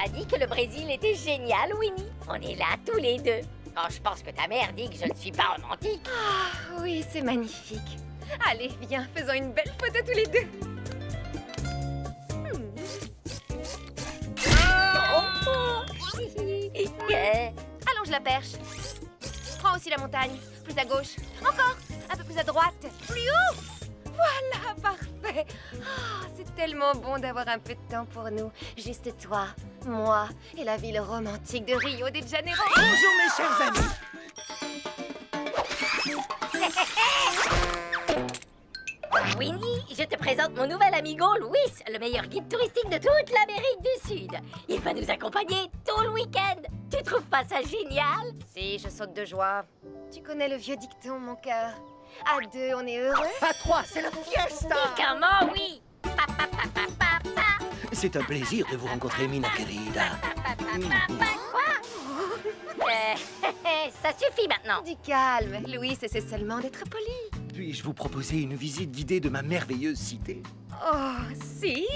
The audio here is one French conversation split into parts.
m'a dit que le Brésil était génial, Winnie. On est là tous les deux. Quand je pense que ta mère dit que je ne suis pas romantique. Ah, oui, c'est magnifique. Allez, viens, faisons une belle photo tous les deux. Allonge la perche. Prends aussi la montagne. Plus à gauche. Encore. Un peu plus à droite. Plus haut. Voilà, parfait. Oh, c'est tellement bon d'avoir un peu de temps pour nous. Juste toi, moi et la ville romantique de Rio de Janeiro. Bonjour mes chers amis. Winnie, je te présente mon nouvel amigo, Luis, le meilleur guide touristique de toute l'Amérique du Sud. Il va nous accompagner tout le week-end. Tu trouves pas ça génial? Si, je saute de joie. Tu connais le vieux dicton, mon cœur. À deux, on est heureux. À trois, c'est la fiesta. Et comment, oui? Pa, pa, pa, pa, pa, pa. C'est un plaisir de vous rencontrer, Mina querida. Quoi? Ça suffit maintenant. Du calme. Louis essaie seulement d'être poli. Puis-je vous proposer une visite guidée de ma merveilleuse cité? Oh, si.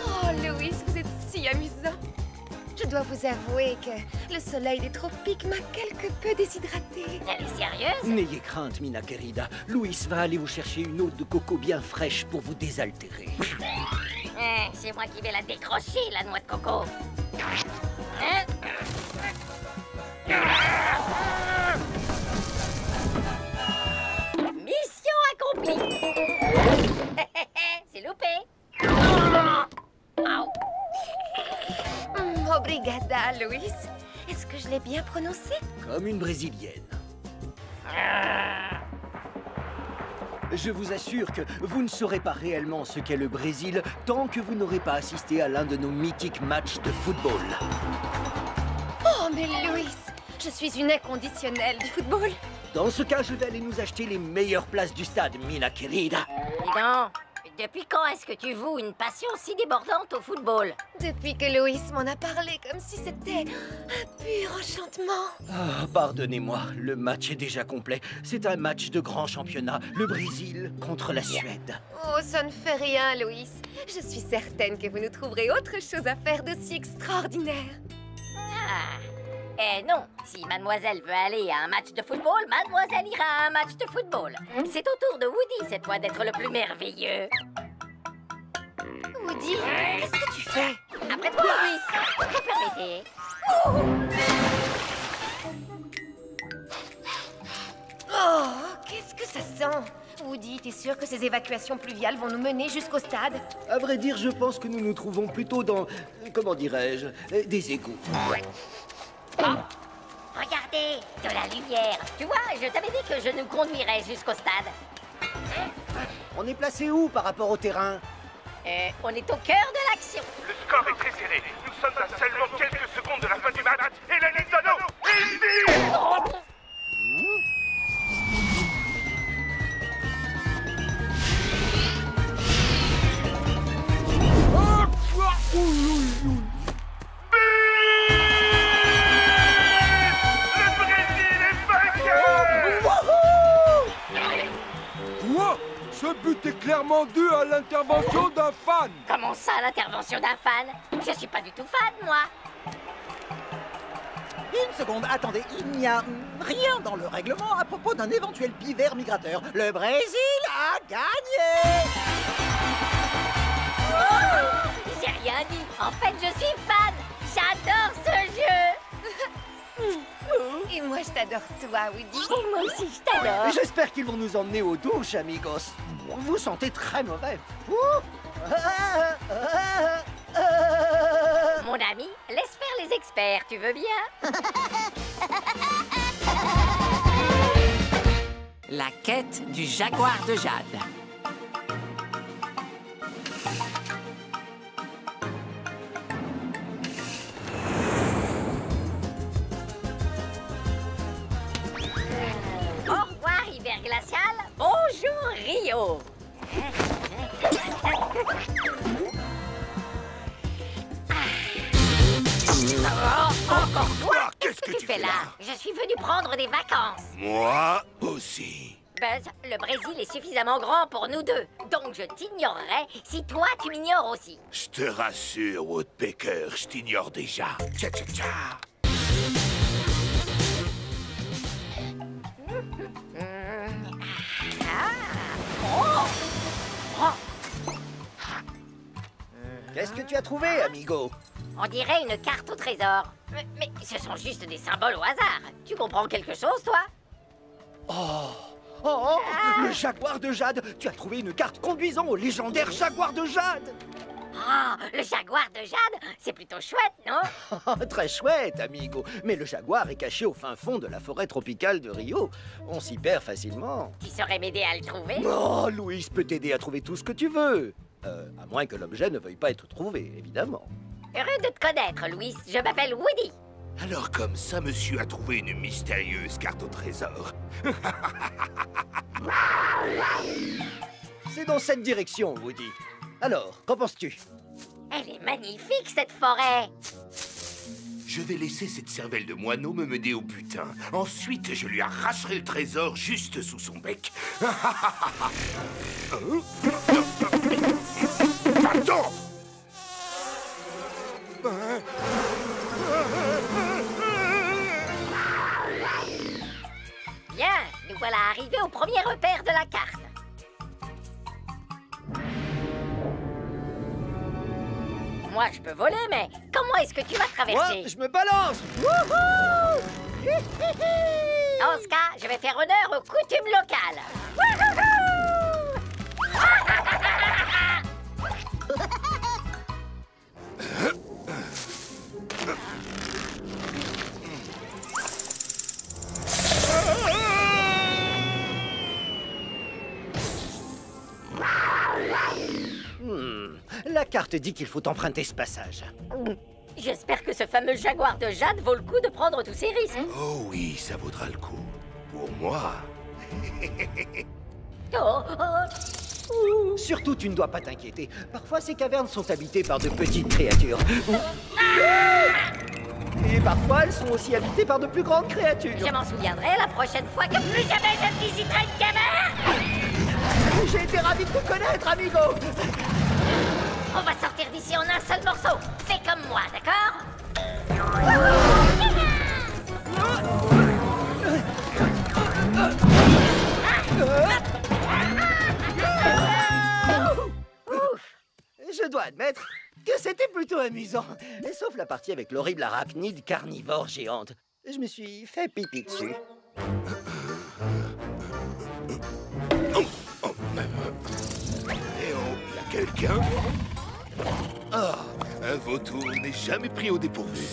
Oh, Louis, vous êtes si amusant. Je dois vous avouer que le soleil des tropiques m'a quelque peu déshydratée. Elle est sérieuse? N'ayez crainte, Mina querida. Louis va aller vous chercher une eau de coco bien fraîche pour vous désaltérer. C'est moi qui vais la décrocher, la noix de coco. Hein? Mission accomplie. C'est loupé. Au. Obrigada, Louis. Est-ce que je l'ai bien prononcé? Comme une brésilienne. Je vous assure que vous ne saurez pas réellement ce qu'est le Brésil tant que vous n'aurez pas assisté à l'un de nos mythiques matchs de football. Oh, mais Louis, je suis une inconditionnelle du football. Dans ce cas, je vais aller nous acheter les meilleures places du stade, Mina querida. Dis donc, depuis quand est-ce que tu voues une passion si débordante au football? Depuis que Louis m'en a parlé comme si c'était un pur enchantement. Ah, pardonnez-moi, le match est déjà complet. C'est un match de grand championnat, le Brésil contre la Suède. Oh, ça ne fait rien, Louis. Je suis certaine que vous nous trouverez autre chose à faire d'aussi extraordinaire. Ah. Eh non, si mademoiselle veut aller à un match de football, mademoiselle ira à un match de football. C'est au tour de Woody cette fois d'être le plus merveilleux. Woody, qu'est-ce que tu fais? Après toi, Louis, vous permettez. Oh, qu'est-ce que ça sent? Woody, t'es sûr que ces évacuations pluviales vont nous mener jusqu'au stade? À vrai dire, je pense que nous nous trouvons plutôt dans, comment dirais-je, des égouts. Oh, regardez, de la lumière. Tu vois, je t'avais dit que je nous conduirais jusqu'au stade. On est placé où par rapport au terrain? On est au cœur de l'action. Le score est très serré. Nous sommes à seulement quelques secondes de la fin du match. Et Lenny Dono, il tire! Le Brésil est vainqueur! Quoi? Ce but est clairement dû à l'intervention d'un fan. Comment ça, l'intervention d'un fan? Je suis pas du tout fan, moi. Une seconde, attendez, il n'y a rien dans le règlement à propos d'un éventuel pivert migrateur. Le Brésil a gagné! Oh, j'ai rien dit. En fait, je suis fan. J'adore ce jeu. Et moi, je t'adore, toi, Woody. Et moi aussi, je t'adore. J'espère qu'ils vont nous emmener aux douches, amigos. Vous sentez très mauvais. Mon ami, laisse faire les experts, tu veux bien? La quête du jaguar de Jade. Au revoir, hiver glacial. Bonjour, Rio. Encore toi? Qu'est-ce que tu fais là? Je suis venu prendre des vacances. Moi aussi. Buzz, le Brésil est suffisamment grand pour nous deux. Donc je t'ignorerai si toi tu m'ignores aussi. Je te rassure, Woodpecker, je t'ignore déjà. Tcha tcha tcha. Qu'est-ce que tu as trouvé, amigo? On dirait une carte au trésor. Mais ce sont juste des symboles au hasard. Tu comprends quelque chose, toi? Le jaguar de Jade! Tu as trouvé une carte conduisant au légendaire jaguar de Jade! Ah, le jaguar de Jade, c'est plutôt chouette, non? Très chouette, amigo. Mais le jaguar est caché au fin fond de la forêt tropicale de Rio. On s'y perd facilement. Tu saurais m'aider à le trouver? Oh, Louis peut t'aider à trouver tout ce que tu veux. À moins que l'objet ne veuille pas être trouvé, évidemment. Heureux de te connaître, Louis. Je m'appelle Woody. Alors comme ça, monsieur a trouvé une mystérieuse carte au trésor. C'est dans cette direction, Woody. Alors, qu'en penses-tu? Elle est magnifique, cette forêt. Je vais laisser cette cervelle de moineau me mener au butin. Ensuite, je lui arracherai le trésor juste sous son bec. Va-t'en! Bien, nous voilà arrivés au premier repère de la carte. Moi, je peux voler, mais comment est-ce que tu vas traverser? Moi, je me balance! Wouhou! Dans ce cas, je vais faire honneur aux coutumes locales. Wouhou! La carte dit qu'il faut emprunter ce passage. J'espère que ce fameux jaguar de Jade vaut le coup de prendre tous ces risques. Oh oui, ça vaudra le coup. Pour moi. Surtout, tu ne dois pas t'inquiéter. Parfois, ces cavernes sont habitées par de petites créatures. Et parfois, elles sont aussi habitées par de plus grandes créatures. Je m'en souviendrai la prochaine fois que plus jamais je visiterai une caverne. J'ai été ravi de te connaître, amigo. On va sortir d'ici en un seul morceau. Fais comme moi, d'accord? Je dois admettre que c'était plutôt amusant. Sauf la partie avec l'horrible arachnide carnivore géante. Je me suis fait pipi dessus. Eh oh, y'a quelqu'un? Ah, un vautour n'est jamais pris au dépourvu.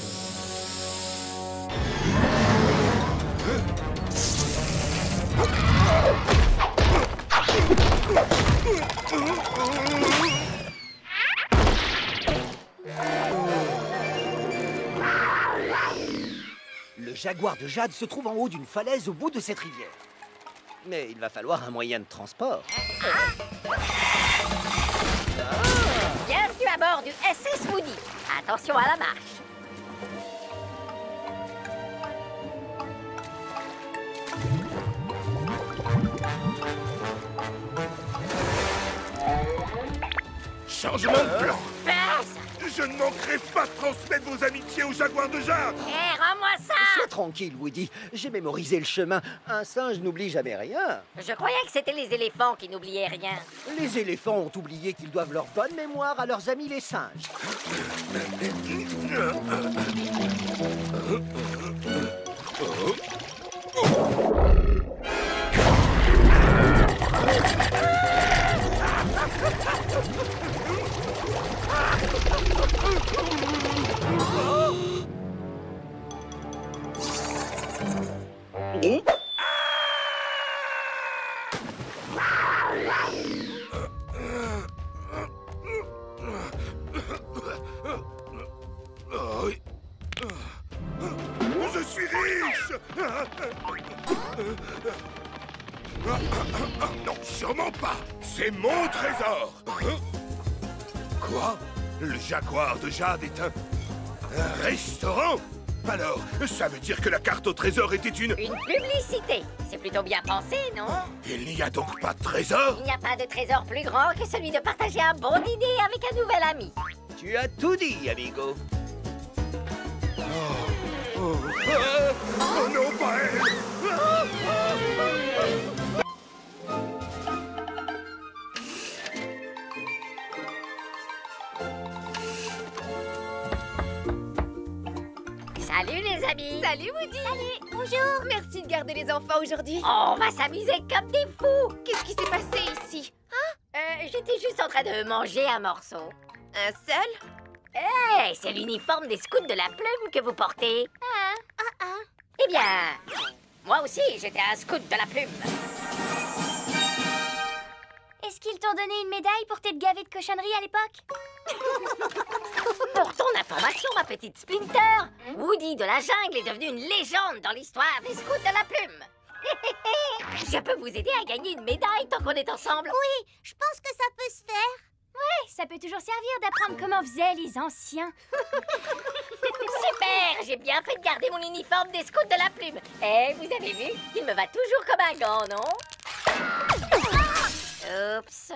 Le jaguar de Jade se trouve en haut d'une falaise au bout de cette rivière. Mais il va falloir un moyen de transport. Bienvenue à bord du SS Woody. Attention à la marche. Changement de plan. Passe. Je ne manquerai pas de transmettre vos amitiés au jaguar de Jade. Hé, rends-moi ça. Sois tranquille, Woody. J'ai mémorisé le chemin. Un singe n'oublie jamais rien. Je croyais que c'était les éléphants qui n'oubliaient rien. Les éléphants ont oublié qu'ils doivent leur bonne mémoire à leurs amis les singes. Oui. Je suis riche. Non, sûrement pas. C'est mon trésor. Quoi? Le jaguar de Jade est un restaurant? Alors, ça veut dire que la carte au trésor était une publicité. C'est plutôt bien pensé, non? Il n'y a donc pas de trésor? Il n'y a pas de trésor plus grand que celui de partager un bon dîner avec un nouvel ami. Tu as tout dit, amigo. Oh non, pas elle! Salut les amis. Salut Woody. Salut. Bonjour. Merci de garder les enfants aujourd'hui. On va s'amuser comme des fous. Qu'est-ce qui s'est passé ici? J'étais juste en train de manger un morceau. Un seul? Hey, c'est l'uniforme des scouts de la plume que vous portez. Eh bien, moi aussi, j'étais un scout de la plume. Est-ce qu'ils t'ont donné une médaille pour t'être gavé de cochonneries à l'époque? Pour ton information, ma petite Splinter, Woody de la jungle est devenu une légende dans l'histoire des scouts de la plume. Je peux vous aider à gagner une médaille tant qu'on est ensemble. Oui, je pense que ça peut se faire. Ouais, ça peut toujours servir d'apprendre comment faisaient les anciens. Super, j'ai bien fait de garder mon uniforme des scouts de la plume. Eh, vous avez vu, il me va toujours comme un gant, non? Oups.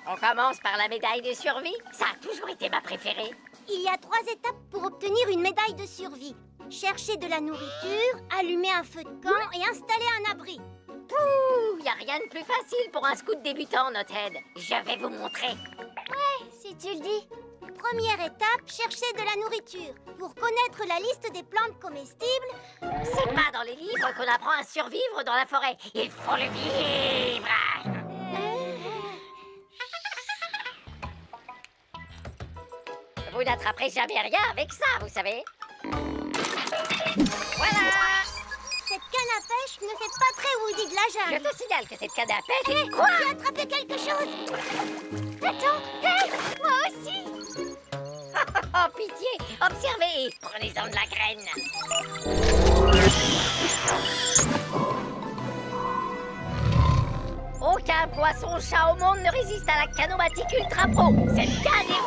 On commence par la médaille de survie. Ça a toujours été ma préférée. Il y a 3 étapes pour obtenir une médaille de survie. Chercher de la nourriture, allumer un feu de camp et installer un abri. Y a rien de plus facile pour un scout débutant, Nothead. Je vais vous montrer. Ouais, si tu le dis. Première étape, chercher de la nourriture. Pour connaître la liste des plantes comestibles... C'est pas dans les livres qu'on apprend à survivre dans la forêt. Il faut le vivre. Vous n'attraperez jamais rien avec ça, vous savez. Voilà. Cette canne à pêche ne fait pas très Woody de la Je jungle. te signale que cette canne à pêche... Quoi? J'ai attrapé quelque chose. Attends, hey, moi aussi. Oh, pitié. Observez. Prenez-en de la graine. Aucun poisson-chat au monde ne résiste à la canomatique ultra pro. Cette canne est...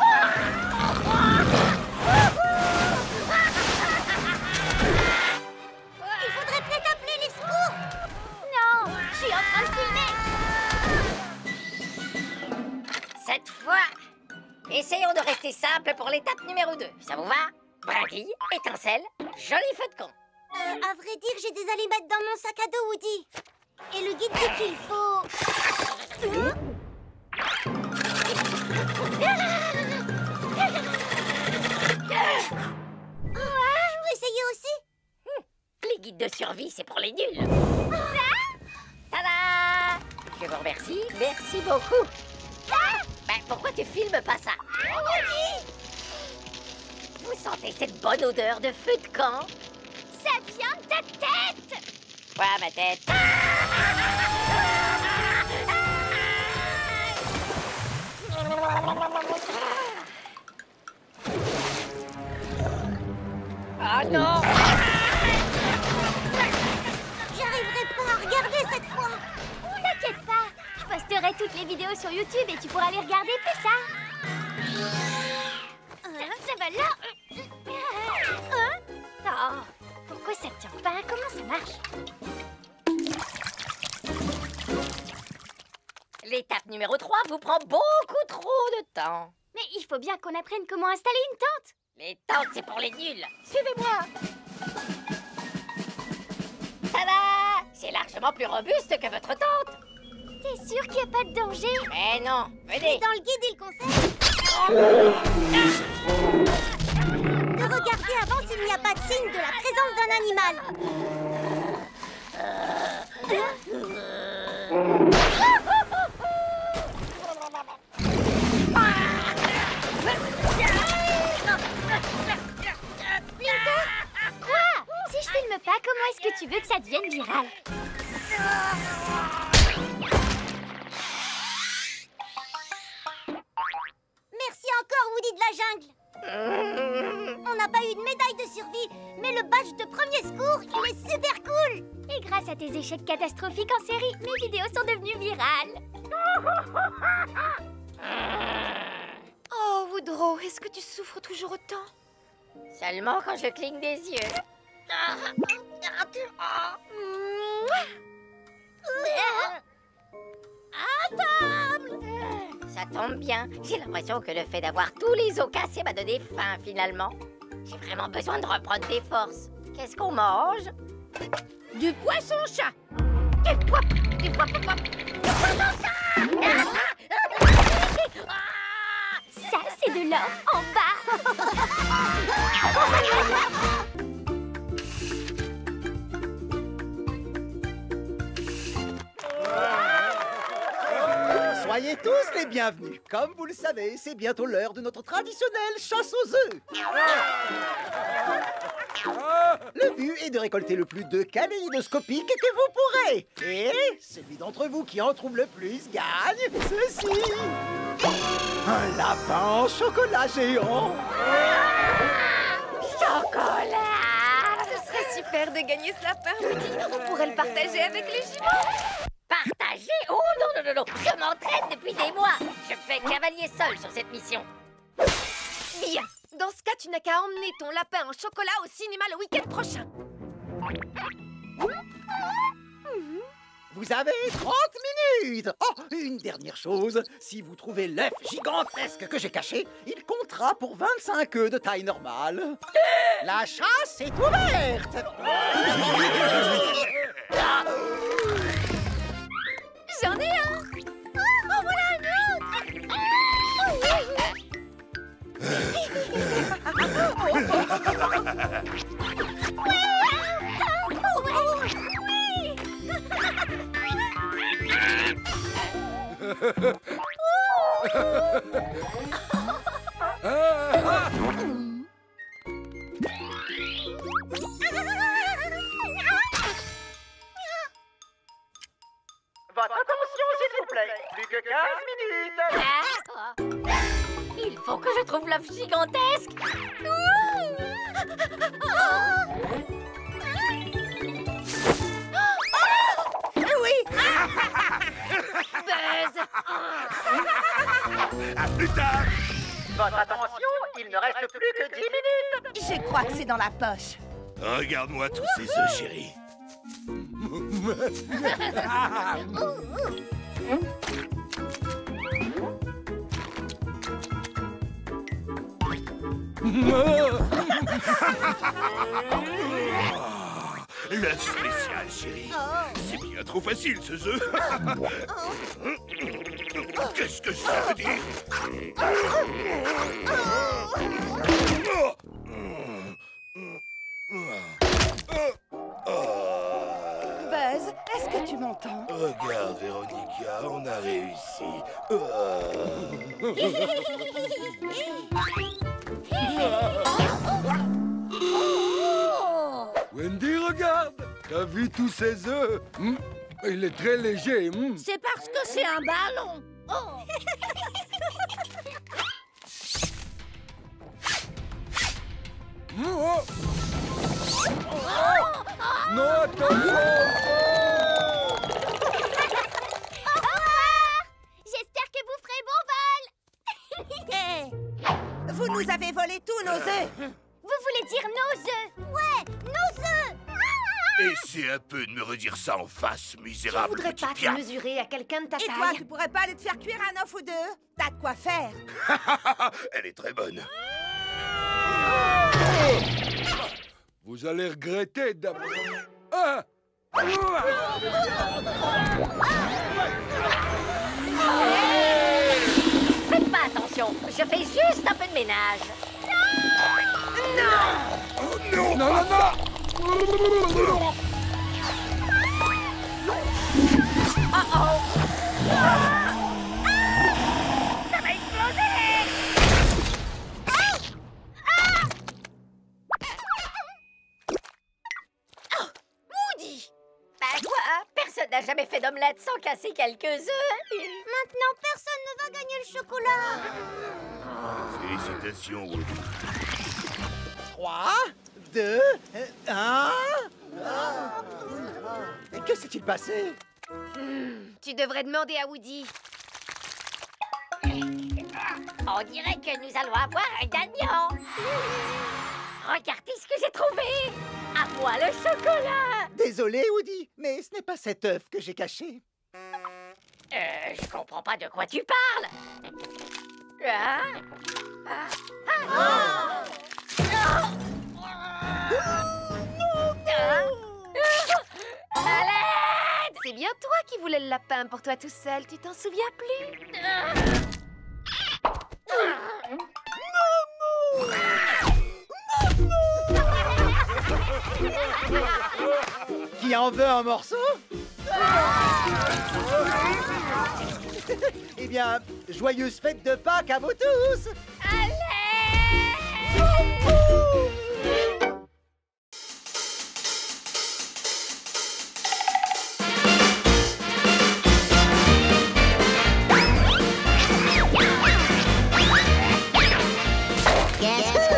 Il faudrait peut-être appeler les secours. Non, je suis en train de filmer. Cette fois, essayons de rester simple pour l'étape numéro 2. Ça vous va? Brindille, étincelle, joli feu de camp. À vrai dire, j'ai des allumettes dans mon sac à dos, Woody. Et le guide dit qu'il faut... Je peux essayer aussi? Les guides de survie, c'est pour les nuls. Tada! Je vous remercie. Merci beaucoup. Ben, pourquoi tu filmes pas ça? Vous sentez cette bonne odeur de feu de camp? Ça vient de ta tête! Quoi, ma tête? Oh non! J'arriverai pas à regarder cette fois. T'inquiète pas, je posterai toutes les vidéos sur YouTube et tu pourras les regarder plus tard. Ça va là. Oh, pourquoi ça tient pas? Comment ça marche? L'étape numéro 3 vous prend beaucoup trop de temps. Mais il faut bien qu'on apprenne comment installer une tente. Les tentes, c'est pour les nuls. Suivez-moi. Tada! C'est largement plus robuste que votre tente. T'es sûr qu'il n'y a pas de danger? Mais non, Mais venez. dans le guide, il conseille de regarder avant s'il n'y a pas de signe de la présence d'un animal. Quoi? Si je filme pas, comment est-ce que tu veux que ça devienne viral? Merci encore, Woody de la jungle. On n'a pas eu de médaille de survie, mais le badge de premier secours, il est super cool. Et grâce à tes échecs catastrophiques en série, mes vidéos sont devenues virales. Oh, Woodrow, est-ce que tu souffres toujours autant? Seulement quand je cligne des yeux. À table! Ça tombe bien. J'ai l'impression que le fait d'avoir tous les os cassés m'a donné faim, finalement. J'ai vraiment besoin de reprendre des forces. Qu'est-ce qu'on mange? Du poisson-chat! Du poisson-chat! Ça, c'est de l'or en bas. Soyez tous les bienvenus. Comme vous le savez, c'est bientôt l'heure de notre traditionnelle chasse aux œufs. Le but est de récolter le plus d'œufs kaléidoscopiques que vous pourrez. Et celui d'entre vous qui en trouve le plus gagne ceci. Un lapin en chocolat géant. Chocolat! Ce serait super de gagner ce lapin, Woody. On pourrait le partager avec les jumeaux. Partager? Oh non, non, non, non! Je m'entraîne depuis des mois! Je fais cavalier seul sur cette mission. Bien. Dans ce cas, tu n'as qu'à emmener ton lapin en chocolat au cinéma le week-end prochain. Vous avez 30 minutes. Oh, une dernière chose. Si vous trouvez l'œuf gigantesque que j'ai caché, il comptera pour 25 œufs de taille normale. La chasse est ouverte. J'en ai un. Oh, voilà un autre. Votre attention, s'il vous plaît. Plus que 15 minutes. Il faut que je trouve l'œuf gigantesque. Buzz! À plus tard. Votre attention, il ne reste plus que 10 minutes. Je crois que c'est dans la poche. Regarde-moi tous ces œufs, chérie. L'œuf spécial, chérie. C'est bien trop facile, ce œuf. Qu'est-ce que ça veut dire? Buzz, est-ce que tu m'entends? Regarde, Véronica, on a réussi. Wendy, regarde! T'as vu tous ces œufs? Il est très léger. C'est parce que c'est un ballon. Oh. Oh. Non, attention! J'espère que vous ferez bon vol. Vous nous avez volé tous nos œufs. Vous voulez dire nos œufs? Ouais, nos œufs. Essaie un peu de me redire ça en face, Tu misérable voudrais petit pas te pia. mesurer à quelqu'un de ta Et taille? toi, tu pourrais pas aller te faire cuire un œuf ou deux? T'as de quoi faire. Elle est très bonne. Vous allez regretter d'abord. Ah! Faites pas attention. Je fais juste un peu de ménage. Non, non, non! Oh-oh. Ça va exploser. Woody! Bah quoi? Personne n'a jamais fait d'omelette sans casser quelques œufs. Maintenant, personne ne va gagner le chocolat. Félicitations, Woody. 3, 2, 1. Que s'est-il passé? Tu devrais demander à Woody. On dirait que nous allons avoir un gagnant. Regardez ce que j'ai trouvé. À moi le chocolat. Désolé, Woody, mais ce n'est pas cet œuf que j'ai caché. Je comprends pas de quoi tu parles. Hein? À l'aide! C'est bien toi qui voulais le lapin pour toi tout seul, tu t'en souviens plus? Qui en veut un morceau? Eh bien, joyeuse fête de Pâques à vous tous! Guess